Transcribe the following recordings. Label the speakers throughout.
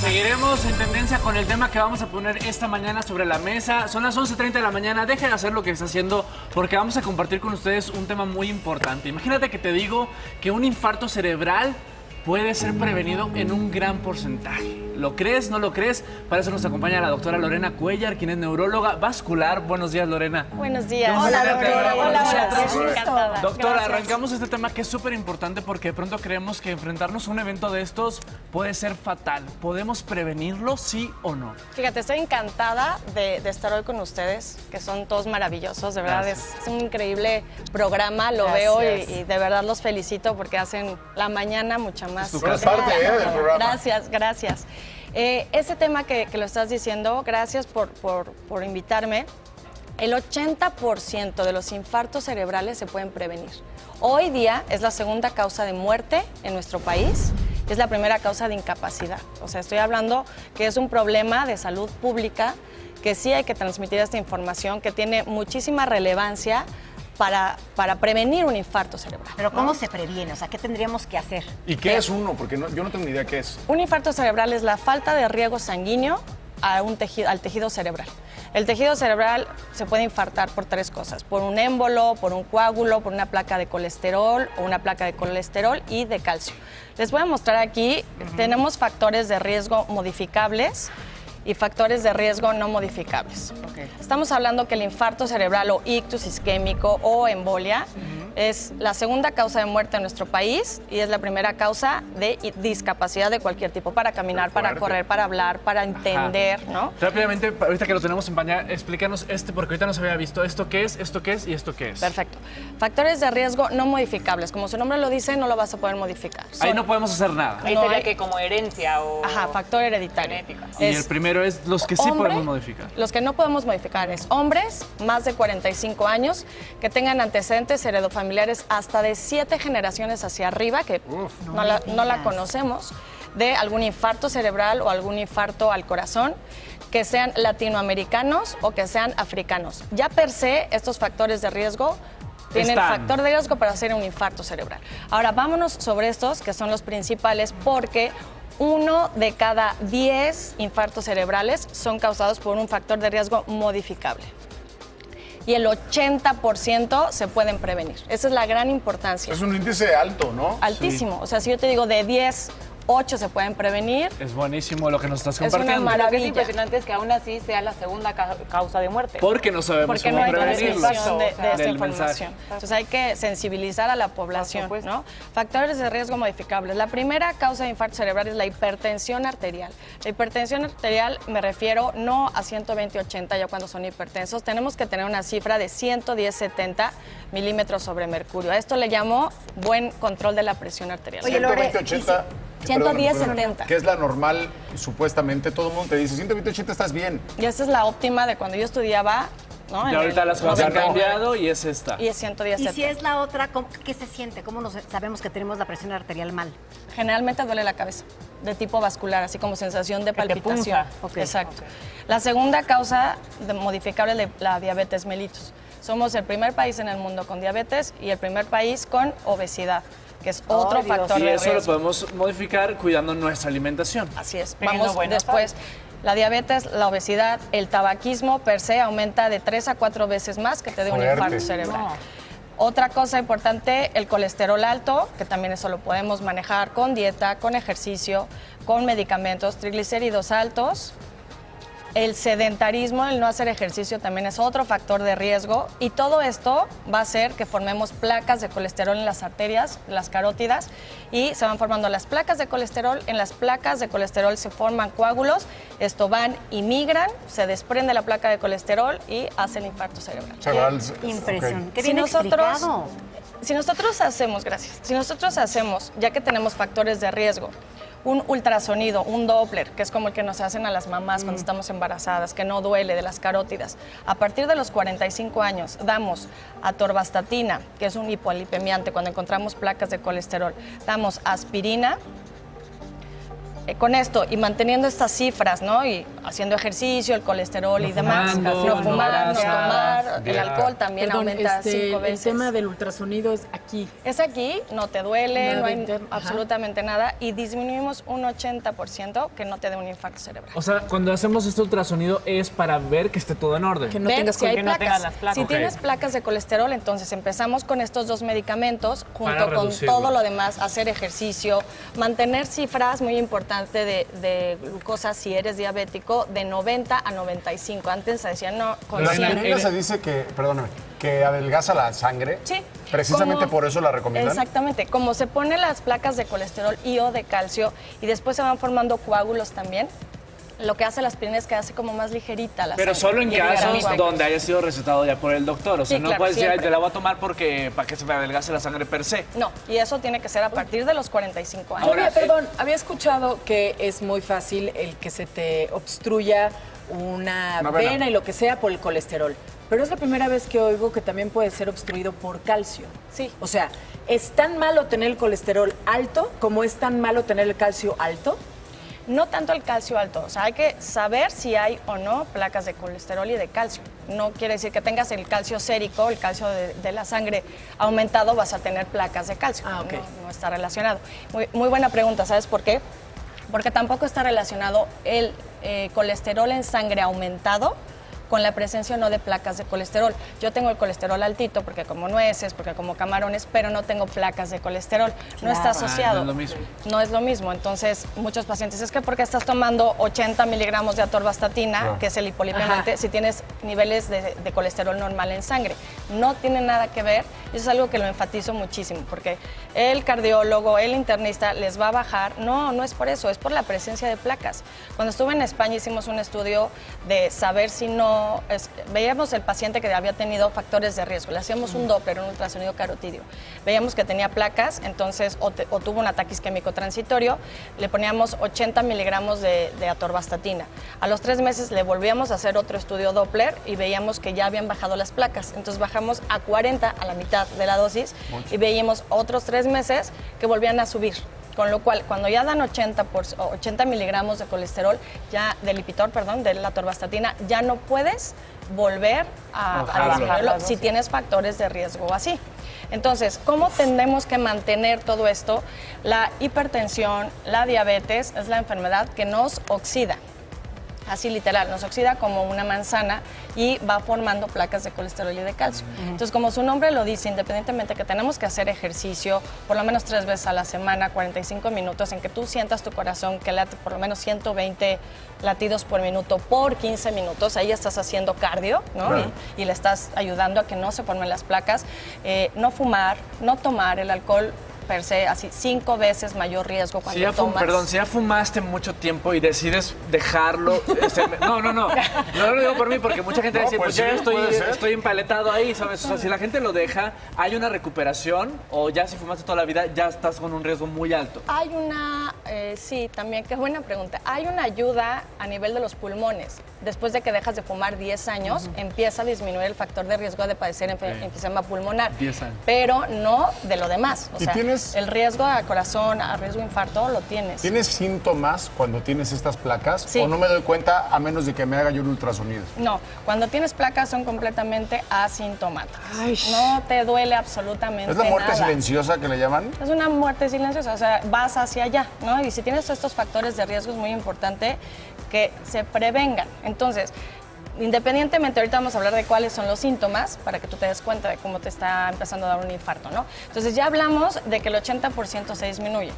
Speaker 1: Seguiremos en tendencia con el tema que vamos a poner esta mañana sobre la mesa. Son las 11:30 de la mañana. Dejen de hacer lo que está haciendo porque vamos a compartir con ustedes un tema muy importante. Imagínate que te digo que un infarto cerebral puede ser prevenido en un gran porcentaje. ¿Lo crees? ¿No lo crees? Para eso nos acompaña la doctora Lorena Cuellar, quien es neuróloga vascular. Buenos días, Lorena.
Speaker 2: Buenos días.
Speaker 1: Hola,
Speaker 2: Lorena.
Speaker 1: Hola.
Speaker 2: Encantada.
Speaker 1: Doctora,
Speaker 2: Gracias.
Speaker 1: arrancamos este tema que es súper importante porque de pronto creemos que enfrentarnos a un evento de estos puede ser fatal. ¿Podemos prevenirlo, sí o no?
Speaker 2: Fíjate, estoy encantada de estar hoy con ustedes, que son todos maravillosos. De verdad, es un increíble programa, lo veo y de verdad los felicito porque hacen la mañana mucha más.
Speaker 3: Es parte del programa.
Speaker 2: Gracias, gracias. Ese tema que lo estás diciendo, gracias por invitarme. El 80% de los infartos cerebrales se pueden prevenir. Hoy día es la segunda causa de muerte en nuestro país. Es la primera causa de incapacidad. O sea, estoy hablando que es un problema de salud pública, que sí hay que transmitir esta información, que tiene muchísima relevancia para prevenir un infarto cerebral.
Speaker 4: Pero ¿cómo se previene? O sea, ¿qué tendríamos que hacer?
Speaker 3: ¿Y qué es uno? Porque yo no tengo ni idea qué es.
Speaker 2: Un infarto cerebral es la falta de riego sanguíneo al tejido cerebral. El tejido cerebral se puede infartar por tres cosas: por un émbolo, por un coágulo, por una placa de colesterol o una placa de colesterol y de calcio. Les voy a mostrar aquí, tenemos factores de riesgo modificables y factores de riesgo no modificables. Estamos hablando que el infarto cerebral o ictus isquémico o embolia es la segunda causa de muerte en nuestro país y es la primera causa de discapacidad de cualquier tipo, para caminar, para correr, para hablar, para entender, ¿no?
Speaker 1: Rápidamente, ahorita que lo tenemos en pantalla, explícanos porque ahorita no se había visto esto qué es y esto qué es.
Speaker 2: Perfecto. Factores de riesgo no modificables. Como su nombre lo dice, no lo vas a poder modificar.
Speaker 1: Ahí no podemos hacer nada.
Speaker 5: Ahí sería que como herencia o...
Speaker 2: Ajá, factor hereditario.
Speaker 5: Genética.
Speaker 1: Y el primero es los que sí podemos modificar.
Speaker 2: Los que no podemos modificar es hombres más de 45 años que tengan antecedentes heredofamiliares hasta de 7 generaciones hacia arriba, que no la conocemos, de algún infarto cerebral o algún infarto al corazón, que sean latinoamericanos o que sean africanos. Ya per se, estos factores de riesgo tienen factor de riesgo para hacer un infarto cerebral. Ahora, vámonos sobre estos, que son los principales, porque 1 de cada 10 infartos cerebrales son causados por un factor de riesgo modificable. Y el 80% se pueden prevenir. Esa es la gran importancia.
Speaker 3: Es un índice alto, ¿no?
Speaker 2: Altísimo. Sí. O sea, si yo te digo de 10, 8 se pueden prevenir.
Speaker 1: Es buenísimo lo que nos estás
Speaker 2: Es una
Speaker 1: compartiendo.
Speaker 2: maravilla.
Speaker 5: Lo que es impresionante es que aún así sea la segunda causa de muerte.
Speaker 1: Porque no sabemos
Speaker 2: Porque
Speaker 1: cómo
Speaker 2: no hay
Speaker 1: prevenirlo.
Speaker 2: transmisión de esta
Speaker 1: del
Speaker 2: información.
Speaker 1: mensaje.
Speaker 2: Entonces hay que sensibilizar a la población,
Speaker 5: Por supuesto.
Speaker 2: ¿no? Factores de riesgo modificables. La primera causa de infarto cerebral es la hipertensión arterial. La hipertensión arterial me refiero no a 120/80 ya cuando son hipertensos. Tenemos que tener una cifra de 110/70 milímetros sobre mercurio. A esto le llamo buen control de la presión arterial.
Speaker 4: Oye, Lore,
Speaker 3: 120/80.
Speaker 2: 110/70.
Speaker 3: Que es la normal, supuestamente. Todo el mundo te dice, 120/80 estás bien.
Speaker 2: Y esta es la óptima de cuando yo estudiaba, ¿no?
Speaker 1: Y ahorita las cosas han
Speaker 2: 99.
Speaker 1: cambiado y es esta.
Speaker 2: Y es 110/70.
Speaker 4: y si es la otra, ¿qué se siente? ¿Cómo sabemos que tenemos la presión arterial mal?
Speaker 2: Generalmente duele la cabeza, de tipo vascular, así como sensación de
Speaker 5: Que te
Speaker 2: palpitación.
Speaker 5: punza.
Speaker 4: Ok.
Speaker 2: Exacto. La segunda causa modificable de la diabetes mellitus. Somos el primer país en el mundo con diabetes y el primer país con obesidad, que es otro
Speaker 5: Dios.
Speaker 2: factor
Speaker 1: Y
Speaker 2: de
Speaker 1: eso lo
Speaker 2: riesgo.
Speaker 1: podemos modificar cuidando nuestra alimentación.
Speaker 2: Así es.
Speaker 5: Teniendo
Speaker 2: Vamos
Speaker 5: buenos
Speaker 2: después. La diabetes, la obesidad, el tabaquismo per se aumenta de 3 a 4 veces más que te dé un
Speaker 3: Fuerte.
Speaker 2: infarto cerebral.
Speaker 5: No.
Speaker 2: Otra cosa importante, el colesterol alto, que también eso lo podemos manejar con dieta, con ejercicio, con medicamentos, triglicéridos altos. El sedentarismo, el no hacer ejercicio también es otro factor de riesgo y todo esto va a hacer que formemos placas de colesterol en las arterias, las carótidas, y se van formando las placas de colesterol. En las placas de colesterol se forman coágulos, esto van y migran, se desprende la placa de colesterol y hace el infarto cerebral.
Speaker 4: Impresión. Qué
Speaker 2: Si
Speaker 4: bien explicado.
Speaker 2: Si nosotros hacemos, ya que tenemos factores de riesgo, un ultrasonido, un Doppler, que es como el que nos hacen a las mamás cuando estamos embarazadas, que no duele, de las carótidas. A partir de los 45 años damos atorvastatina, que es un hipolipemiante cuando encontramos placas de colesterol. Damos aspirina, con esto y manteniendo estas cifras, ¿no? Y haciendo ejercicio, el colesterol y demás,
Speaker 1: fumando,
Speaker 2: no fumar, no
Speaker 1: grasa,
Speaker 2: tomar, el
Speaker 1: dieta.
Speaker 2: alcohol también
Speaker 6: Perdón,
Speaker 2: aumenta 5 veces.
Speaker 6: El tema del ultrasonido es aquí.
Speaker 2: Es aquí, no te duele,
Speaker 6: Nada
Speaker 2: no
Speaker 6: de
Speaker 2: hay
Speaker 6: interno, ajá.
Speaker 2: absolutamente nada y disminuimos un 80% que no te dé un infarto cerebral.
Speaker 1: O sea, cuando hacemos este ultrasonido es para ver que esté todo en orden.
Speaker 6: Que no
Speaker 2: Ver
Speaker 6: tengas
Speaker 2: si hay
Speaker 5: que no
Speaker 2: placas.
Speaker 5: tengas las placas.
Speaker 2: Si
Speaker 1: Ok.
Speaker 2: tienes placas de colesterol, entonces empezamos con estos dos medicamentos
Speaker 1: Para
Speaker 2: junto con
Speaker 1: reducirlo.
Speaker 2: todo lo demás, hacer ejercicio, mantener cifras muy importante de glucosa si eres diabético de 90 a 95. Antes se decía no, con
Speaker 3: La
Speaker 2: 100.
Speaker 3: insulina se dice que, perdóname, que adelgaza la sangre.
Speaker 2: Sí.
Speaker 3: Precisamente
Speaker 2: Como-
Speaker 3: por eso la recomiendan.
Speaker 2: Exactamente. Como se ponen las placas de colesterol y o de calcio y después se van formando coágulos también, lo que hace la aspirina es que hace como más ligerita la
Speaker 1: Pero
Speaker 2: sangre.
Speaker 1: solo en
Speaker 2: Y libera
Speaker 1: casos
Speaker 2: coágulos.
Speaker 1: donde haya sido recetado ya por el doctor. O sea,
Speaker 2: Sí,
Speaker 1: no
Speaker 2: claro,
Speaker 1: puedes decir, "Ay,
Speaker 2: siempre.
Speaker 1: te la voy a tomar porque para que se me adelgace la sangre per se".
Speaker 2: No, y eso tiene que ser a partir de los 45 años.
Speaker 1: Ahora,
Speaker 6: Perdón, había escuchado que es muy fácil el que se te obstruya una
Speaker 3: Una vena.
Speaker 6: vena y lo que sea por el colesterol. Pero es la primera vez que oigo que también puede ser obstruido por calcio.
Speaker 2: Sí.
Speaker 6: O sea, ¿es tan malo tener el colesterol alto como es tan malo tener el calcio alto?
Speaker 2: No tanto el calcio alto, o sea, hay que saber si hay o no placas de colesterol y de calcio. No quiere decir que tengas el calcio sérico, el calcio de la sangre aumentado, vas a tener placas de calcio.
Speaker 6: Ah, ok.
Speaker 2: No está relacionado. Muy buena pregunta, ¿sabes por qué? Porque tampoco está relacionado el colesterol en sangre aumentado con la presencia o no de placas de colesterol. Yo tengo el colesterol altito porque como nueces, porque como camarones, pero no tengo placas de colesterol. No está asociado.
Speaker 1: no es lo mismo.
Speaker 2: No es lo mismo. Entonces, muchos pacientes, es que porque estás tomando 80 miligramos de atorvastatina, que es el hipolipemiante, si tienes niveles de colesterol normal en sangre. No tiene nada que ver. Eso es algo que lo enfatizo muchísimo, porque el cardiólogo, el internista les va a bajar. No es por eso, es por la presencia de placas. Cuando estuve en España hicimos un estudio de saber si veíamos el paciente que había tenido factores de riesgo, le hacíamos un Doppler, un ultrasonido carotidio, veíamos que tenía placas, entonces o tuvo un ataque isquémico transitorio, le poníamos 80 miligramos de atorvastatina. A los 3 meses le volvíamos a hacer otro estudio Doppler y veíamos que ya habían bajado las placas, entonces bajamos a 40, a la mitad de la dosis, y veíamos otros 3 meses que volvían a subir. Con lo cual, cuando ya dan 80 miligramos de colesterol, de Lipitor, perdón, de la atorvastatina, ya no puedes volver a disminuirlo si tienes factores de riesgo así. Entonces, ¿cómo tenemos que mantener todo esto? La hipertensión, la diabetes, es la enfermedad que nos oxida. Así literal, nos oxida como una manzana y va formando placas de colesterol y de calcio. Entonces, como su nombre lo dice, independientemente que tenemos que hacer ejercicio por lo menos 3 veces a la semana, 45 minutos, en que tú sientas tu corazón que late por lo menos 120 latidos por minuto por 15 minutos, ahí estás haciendo cardio, ¿no?
Speaker 3: Claro.
Speaker 2: Y le estás ayudando a que no se formen las placas. No fumar, no tomar el alcohol per se, así 5 veces mayor riesgo cuando tomas.
Speaker 1: Si ya fumaste mucho tiempo y decides dejarlo, no lo digo por mí porque mucha gente
Speaker 3: No,
Speaker 1: dice,
Speaker 3: pues
Speaker 1: pues ya
Speaker 3: sí, puede ser.
Speaker 1: estoy empaletado ahí, ¿sabes? O sea, si la gente lo deja, ¿hay una recuperación o ya si fumaste toda la vida ya estás con un riesgo muy alto?
Speaker 2: Hay una, sí, también, qué buena pregunta. Hay una ayuda a nivel de los pulmones. Después de que dejas de fumar 10 años, empieza a disminuir el factor de riesgo de padecer enfisema pulmonar.
Speaker 1: 10 años.
Speaker 2: Pero no de lo demás. O
Speaker 3: ¿Y
Speaker 2: sea,
Speaker 3: tienes-
Speaker 2: el riesgo a corazón, a riesgo de infarto, lo tienes.
Speaker 3: ¿Tienes síntomas cuando tienes estas placas?
Speaker 2: Sí.
Speaker 3: ¿O no me doy cuenta a menos de que me haga yo un ultrasonido?
Speaker 2: No, cuando tienes placas son completamente asintomáticas. No te duele absolutamente
Speaker 3: ¿Es la muerte
Speaker 2: nada.
Speaker 3: silenciosa que le llaman?
Speaker 2: Es una muerte silenciosa, o sea, vas hacia allá, ¿no? Y si tienes estos factores de riesgo es muy importante que se prevengan. Entonces, independientemente, ahorita vamos a hablar de cuáles son los síntomas para que tú te des cuenta de cómo te está empezando a dar un infarto, ¿no? Entonces, ya hablamos de que el 80% se disminuye.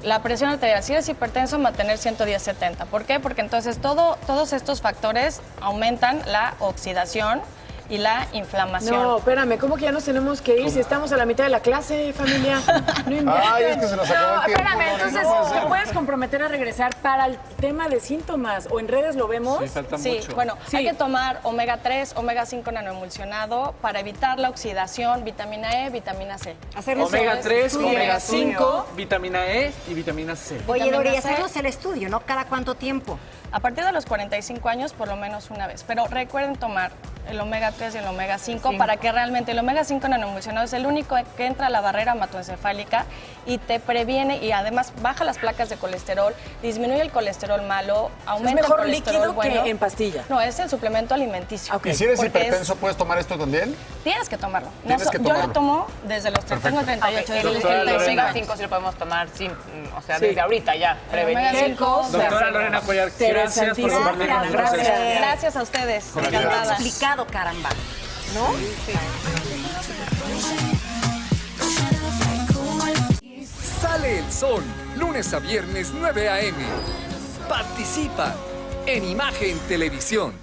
Speaker 2: La presión arterial, si eres hipertenso, mantener 110/70. ¿Por qué? Porque entonces todos estos factores aumentan la oxidación y la inflamación.
Speaker 6: No, espérame, ¿cómo que ya nos tenemos que ir si estamos a la mitad de la clase, familia? No inventen.
Speaker 3: Ay, es que se nos acabó el tiempo,
Speaker 6: espérame,
Speaker 3: Loli, no
Speaker 6: entonces,
Speaker 3: puede ser.
Speaker 6: ¿te puedes comprometer a regresar para el tema de síntomas? ¿O en redes lo vemos?
Speaker 1: Sí, falta
Speaker 2: Sí,
Speaker 1: mucho.
Speaker 2: bueno,
Speaker 6: Sí.
Speaker 2: hay que tomar omega 3, omega 5 nanoemulsionado para evitar la oxidación, vitamina E, vitamina C.
Speaker 1: Omega 3,
Speaker 2: estudio.
Speaker 1: omega 5, vitamina E y vitamina C.
Speaker 4: Oye,
Speaker 2: Vitamina
Speaker 4: Dori,
Speaker 2: C.
Speaker 4: hacernos el estudio, ¿no? ¿Cada cuánto tiempo?
Speaker 2: A partir de los 45 años, por lo menos una vez. Pero recuerden tomar el omega que es el omega 5, para que realmente el omega 5 nanoemulsionado es el único que entra a la barrera hematoencefálica y te previene y además baja las placas de colesterol, disminuye el colesterol malo, aumenta
Speaker 6: ¿Es mejor
Speaker 2: el colesterol
Speaker 6: líquido
Speaker 2: bueno.
Speaker 6: que en pastilla?
Speaker 2: No, es el suplemento alimenticio.
Speaker 6: Ok.
Speaker 3: ¿Y si eres
Speaker 2: Porque
Speaker 3: hipertenso, puedes tomar esto también?
Speaker 2: Tienes que tomarlo.
Speaker 3: Tienes que
Speaker 2: Yo
Speaker 3: tomarlo.
Speaker 2: lo tomo desde los 38, desde los
Speaker 1: Doctora
Speaker 2: 35
Speaker 1: Lorena.
Speaker 2: años.
Speaker 5: 5 sí lo podemos tomar sin, o sea,
Speaker 6: Sí.
Speaker 5: desde ahorita ya,
Speaker 2: El omega
Speaker 5: prevenir.
Speaker 2: 5.
Speaker 1: Doctora Lorena Cuellar, gracias por compartir con nosotros
Speaker 4: Gracias.
Speaker 1: esto.
Speaker 2: Gracias a ustedes.
Speaker 3: Gracias.
Speaker 2: Encantada.
Speaker 4: Explicado, caramba.
Speaker 7: Sale el sol, lunes a viernes 9 a.m. Participa en Imagen Televisión.